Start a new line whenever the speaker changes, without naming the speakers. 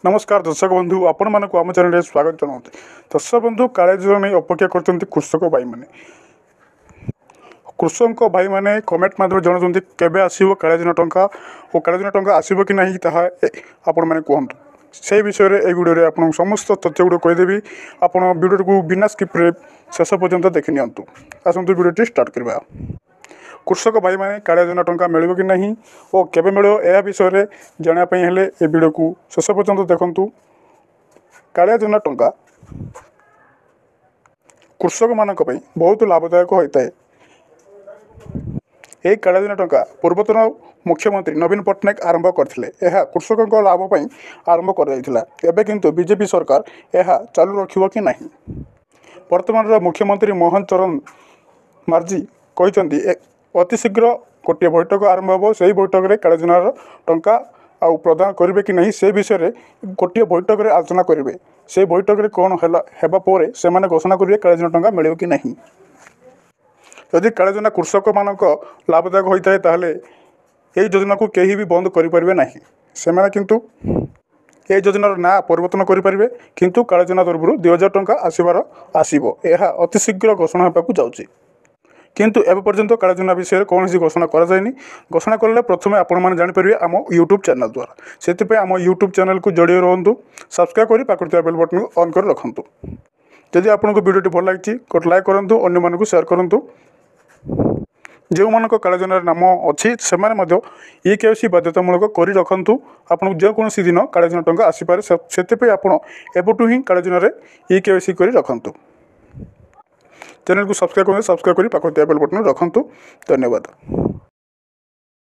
नमस्कार दर्शक बंधु आपण मानक आम चैनल स्वागत जनाते। दर्शक बंधु काले नहीं अपेक्षा कर कृषक भाई मैंने कृषक भाई मैंने कमेंट माध्यम जनाते केबे आसीबो कालेजन टंका और कालेजन टंका आसीबो कि नहीं ताहा आपण मैंने कहतु से विषय में वीडियो आप समस्त तथ्य गुड़ कहीदेवी। आप वीडियो को बिना स्किप्रे शेष पर्यंत देखि नियंतु। आसतु वीडियो स्टार्ट करवा। कृषक भाई मैंने कालिया टंका मिल कि नहीं और केबे मिल यह विषय में जानापी हेले ए वीडियो को शेष पर्यंत देखंतु। कालिया टंका कृषक मानक पई बहुत लाभदायक होता है। यही कालिया टंका पूर्वतन मुख्यमंत्री नवीन पट्टनायक आरंभ करथिले। यह कृषकों लाभपाई आरंभ कर किंतु बीजेपी सरकार यह चालू रखिबो कि नहीं। वर्तमान मुख्यमंत्री मोहन चरण मार्जी कहते अतिशीघ्र गोटे बैठक आरंभ हो। से बैठक में कालिया टंका आउ प्रदान करेंगे कि नहीं से विषय में गोटे बैठक में आलोचना करेंगे। से बैठक में कौन है से घोषणा करेंगे कालिया टंका मिले कि नहीं। यदि कालिया कृषक मानक लाभदायक होता है ताहले यही योजना को कहीं भी बंद करें ना। से किंतु ये योजनार ना परिवर्तन करेंगे किंतु कालिया तरफ 2000 टंका आसबार आसो यह अतिशीघ्र घोषणा होगा जाऊँगी। किंतु एवं पर्यंत कालिया विषय में कौन घोषणा कराए। घोषणा कले प्रथम आपण मैंने जापर आम यूट्यूब चैनल द्वारा। से आम यूट्यूब चैनल को जड़िए रुहतु। सब्सक्राइब कर पाखर बेल बटन को ऑन कर रखु। जदि आपको वीडियो भल लगी गोटे लाइक करूँ अन्य मानक शेयर करूँ। जो मानक कालिया नाम अच्छी से EKYC बाध्यतामूलक कर रखु। आपको जेकोसी दिन कालिया टंका आसपे से आपटू ही कालिया EKYC कर रखु। चैनल को सब्सक्राइब कर पाखर बेल बटन रखु। धन्यवाद।